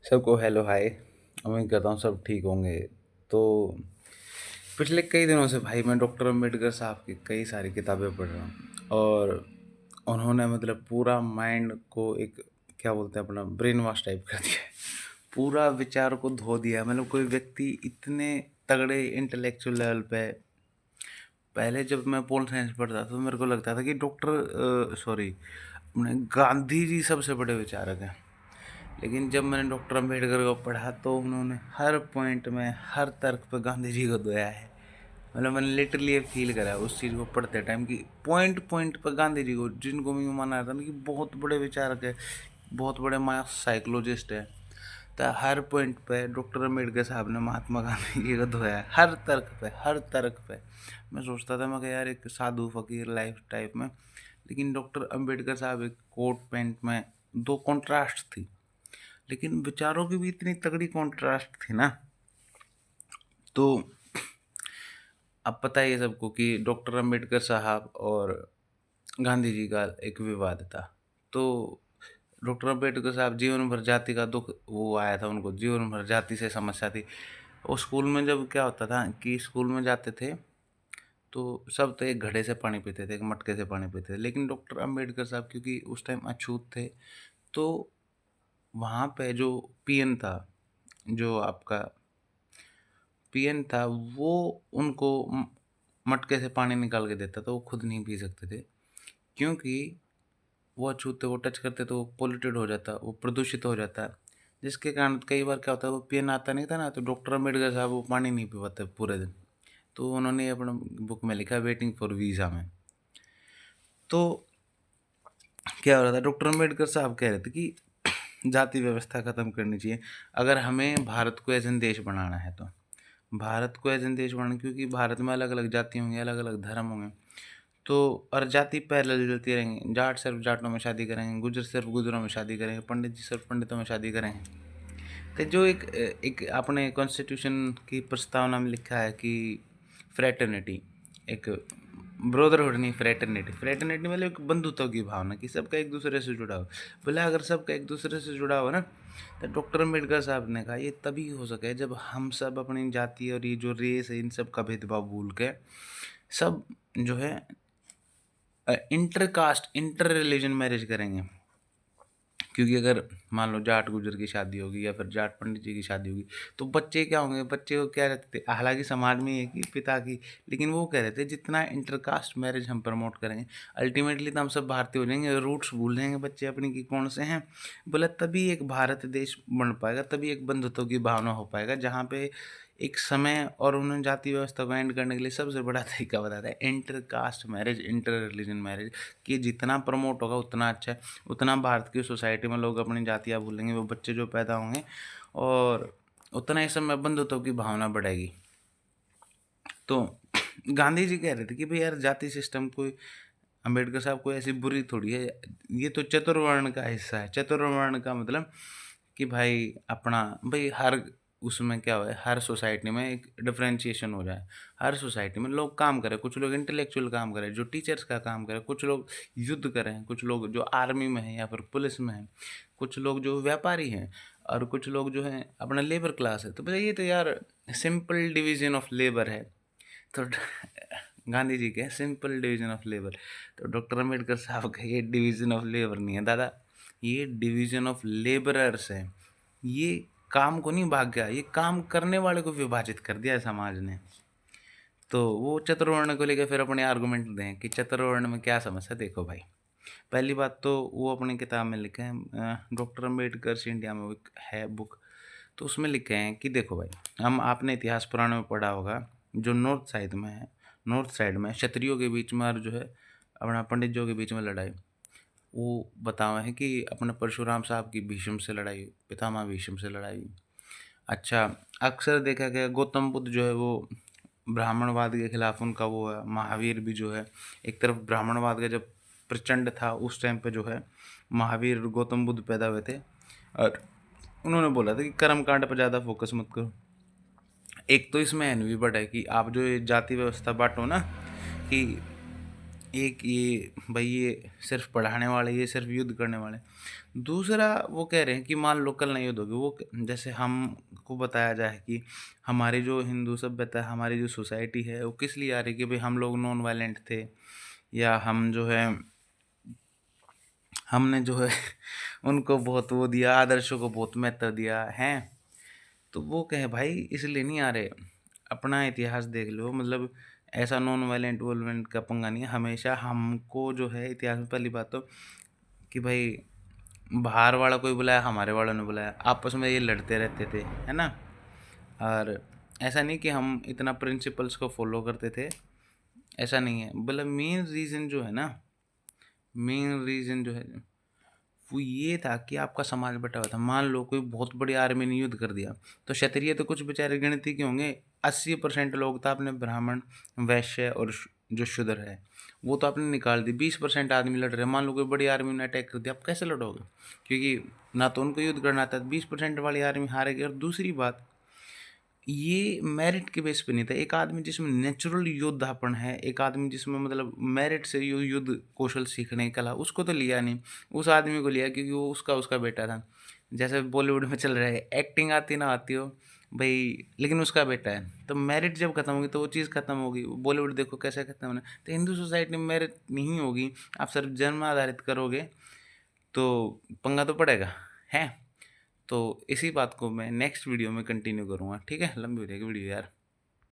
सबको hello hi. उम्मीद करता हूँ सब ठीक होंगे। तो पिछले कई दिनों से भाई मैं डॉक्टर अम्बेडकर साहब की कई सारी किताबें पढ़ रहा हूँ और उन्होंने मतलब पूरा माइंड को एक क्या बोलते हैं अपना ब्रेन वॉश टाइप कर दिया है। पूरा विचार को धो दिया। मतलब कोई व्यक्ति इतने तगड़े इंटेलेक्चुअल लेवल पे पहले जब मैं पोल साइंस पढ़ता था तो मेरे को लगता था कि डॉक्टर सॉरी अपने गांधी जी सबसे बड़े विचारक हैं। लेकिन जब मैंने डॉक्टर अम्बेडकर को पढ़ा तो उन्होंने हर पॉइंट में हर तर्क पे गांधी जी को धोया है। मतलब मैंने लिटरली ये फील करा उस चीज़ को पढ़ते टाइम कि पॉइंट पॉइंट पर गांधी जी को, जिनको मैं माना था ना कि बहुत बड़े विचारक है, बहुत बड़े मास साइकोलॉजिस्ट है, तो हर पॉइंट पे डॉक्टर अम्बेडकर साहब ने महात्मा गांधी जी को धोया है। हर तर्क पे हर तर्क पे। मैं सोचता था मैं कि यार एक साधु फकीर लाइफ टाइप में, लेकिन डॉक्टर अम्बेडकर साहब एक कोट पैंट में दो कॉन्ट्रास्ट थी, लेकिन विचारों की भी इतनी तगड़ी कॉन्ट्रास्ट थी ना। तो अब पता ही है सबको कि डॉक्टर अंबेडकर साहब और गांधी जी का एक विवाद था। तो डॉक्टर अंबेडकर साहब जीवन भर जाति का दुख वो आया था, उनको जीवन भर जाति से समस्या थी। और स्कूल में जब क्या होता था कि स्कूल में जाते थे तो सब तो एक घड़े से पानी पीते थे, एक मटके से पानी पीते थे, लेकिन डॉक्टर अंबेडकर साहब क्योंकि उस टाइम अछूत थे, तो वहाँ पे जो पीएन था, जो आपका पीएन था, वो उनको मटके से पानी निकाल के देता था। वो खुद नहीं पी सकते थे क्योंकि वो अछूते, वो टच करते तो वो पोल्यूटेड हो जाता, वो प्रदूषित हो जाता। जिसके कारण कई बार क्या होता है, वो पीएन आता नहीं था ना, तो डॉक्टर अम्बेडकर साहब वो पानी नहीं पी पाते पूरे दिन। तो उन्होंने अपना बुक में लिखा वेटिंग फॉर वीज़ा में। तो क्या हो रहा था, डॉक्टर अम्बेडकर साहब कह रहे थे कि जाति व्यवस्था खत्म करनी चाहिए अगर हमें भारत को एज एन देश बनाना है। तो भारत को एज एन देश बनाना, क्योंकि भारत में अलग अलग जाति होंगी, अलग अलग धर्म होंगे, तो और जाति पैरेलल चलती रहेंगी। जाट सिर्फ जाटों में शादी करेंगे, गुजर सिर्फ गुजरों में शादी करेंगे, पंडित जी सिर्फ पंडितों में शादी करेंगे। तो जो एक अपने कॉन्स्टिट्यूशन की प्रस्तावना में लिखा है कि फ्रेटर्निटी, एक ब्रदरहुड नहीं, फ्रेटर्निटी। फ्रेटर्निटी मतलब एक बंधुत्व की भावना कि सबका एक दूसरे से जुड़ा हो। बोले अगर सबका एक दूसरे से जुड़ा हो ना, तो डॉक्टर अम्बेडकर साहब ने कहा ये तभी हो सके जब हम सब अपनी जाति और ये जो रेस है इन सब का भेदभाव भूल के सब जो है inter caste inter religion marriage करेंगे। क्योंकि अगर मान लो जाट गुजर की शादी होगी या फिर जाट पंडित जी की शादी होगी, तो बच्चे क्या होंगे, बच्चे को क्या रहते थे, हालांकि समाज में ये कि पिता की, लेकिन वो कह रहे थे जितना इंटरकास्ट मैरिज हम प्रमोट करेंगे अल्टीमेटली तो हम सब भारतीय हो जाएंगे, रूट्स भूल जाएंगे बच्चे अपनी की कौन से हैं। बोला तभी एक भारत देश बन पाएगा, तभी एक बंधुत्व की भावना हो पाएगा, जहाँ पे एक समय। और उन्होंने जाति व्यवस्था को एंड करने के लिए सबसे बड़ा तरीका बताया था inter caste marriage, inter religion marriage, कि जितना प्रमोट होगा उतना अच्छा है, उतना भारत की सोसाइटी में लोग अपनी जातियाँ भूलेंगे, वो बच्चे जो पैदा होंगे, और उतना इस समय बंधुत्व की भावना बढ़ेगी। तो गांधी जी कह रहे थे कि भाई यार जाति सिस्टम कोई, अंबेडकर साहब कोई ऐसी बुरी थोड़ी है, ये तो चतुर्वर्ण का हिस्सा है। चतुर्वर्ण का मतलब कि भाई अपना भाई हर उसमें क्या हो, हर सोसाइटी में एक डिफरेंशिएशन हो जाए। हर सोसाइटी में लोग काम करें, कुछ लोग इंटेलेक्चुअल काम करें जो टीचर्स का काम करें, कुछ लोग युद्ध करें, कुछ लोग जो आर्मी में हैं या फिर पुलिस में हैं, कुछ लोग जो व्यापारी हैं, और कुछ लोग जो हैं अपना लेबर क्लास है। तो बताइए, तो यार सिंपल डिवीजन ऑफ लेबर है। तो गांधी जी के सिंपल डिवीजन ऑफ लेबर, तो डॉक्टर अम्बेडकर साहब का ये डिवीजन ऑफ लेबर नहीं है दादा, ये डिवीजन ऑफ लेबरर्स है। ये काम को नहीं भाग गया, ये काम करने वाले को विभाजित कर दिया है समाज ने। तो वो चतुर्वर्ण को लेकर फिर अपने आर्गुमेंट दें कि चतुर्वर्ण में क्या समस्या। देखो भाई, पहली बात तो वो अपनी किताब में लिखे हैं, डॉक्टर अम्बेडकर इंडिया में एक है बुक, तो उसमें लिखे हैं कि देखो भाई, हम आपने इतिहास पुराण में पढ़ा होगा, जो नॉर्थ साइड में है, नॉर्थ साइड में क्षत्रियों के बीच में और जो है अपना पंडित जी के बीच में लड़ाई, वो बतावा है कि अपने परशुराम साहब की भीष्म से लड़ाई, पितामह भीष्म से लड़ाई। अच्छा, अक्सर देखा गया गौतम बुद्ध जो है वो ब्राह्मणवाद के खिलाफ उनका वो है, महावीर भी जो है एक तरफ ब्राह्मणवाद का जब प्रचंड था उस टाइम पे जो है महावीर और गौतम बुद्ध पैदा हुए थे, और उन्होंने बोला था कि कर्म कांड पर ज़्यादा फोकस मत करो। एक तो इसमें एनवी बट है कि आप जो ये जाति व्यवस्था बांटो ना, कि एक ये भाई ये सिर्फ पढ़ाने वाले, ये सिर्फ युद्ध करने वाले। दूसरा वो कह रहे हैं कि मान लो कल नहीं युद्ध होगी, जैसे हमको बताया जाए कि हमारी जो हिंदू सभ्यता, हमारी जो सोसाइटी है वो किस लिए आ रही है कि भाई हम लोग नॉन वायलेंट थे, या हम जो है हमने जो है उनको बहुत वो दिया, आदर्शों को बहुत महत्व दिया है। तो वो कहे भाई इसलिए नहीं आ रहे, अपना इतिहास देख लो, मतलब ऐसा नॉन वायलेंट वोलेंट का पंगा नहीं है। हमेशा हमको जो है इतिहास में पहली बात तो कि भाई बाहर वाला कोई बुलाया, हमारे वालों ने बुलाया, आपस में ये लड़ते रहते थे, है ना। और ऐसा नहीं कि हम इतना प्रिंसिपल्स को फॉलो करते थे, ऐसा नहीं है। मतलब मेन रीज़न जो है ना, मेन रीज़न जो है वो ये था कि आपका समाज बटा हुआ था। मान लो कोई बहुत बड़ी आर्मी ने युद्ध कर दिया, तो क्षत्रिय तो कुछ बेचारे गिनती के होंगे, 80% लोग तो आपने ब्राह्मण, वैश्य और जो शूद्र है वो तो आपने निकाल दी। 20% आदमी लड़ रहे हैं, मान लो कोई बड़ी आर्मी ने अटैक कर दिया, आप कैसे लड़ोगे? क्योंकि ना तो उनको युद्ध करना था, 20% वाली आर्मी हारेगी। और दूसरी बात, ये मेरिट के बेस पे नहीं था। एक आदमी जिसमें नेचुरल योद्धापन है, एक आदमी जिसमें मतलब मेरिट से युद्ध कौशल सीखने की कला, उसको तो लिया नहीं। उस आदमी को लिया क्योंकि वो उसका उसका बेटा था। जैसे बॉलीवुड में चल रहा है, एक्टिंग आती ना आती हो भाई, लेकिन उसका बेटा है, तो मेरिट जब खत्म होगी तो वो चीज़ खत्म होगी। बॉलीवुड देखो कैसे खत्म होना। तो हिंदू सोसाइटी में मेरिट नहीं होगी, आप सिर्फ जन्म आधारित करोगे तो पंगा तो पड़ेगा, है। तो इसी बात को मैं नेक्स्ट वीडियो में कंटिन्यू करूँगा, ठीक है। लंबी हो जाएगी वीडियो यार।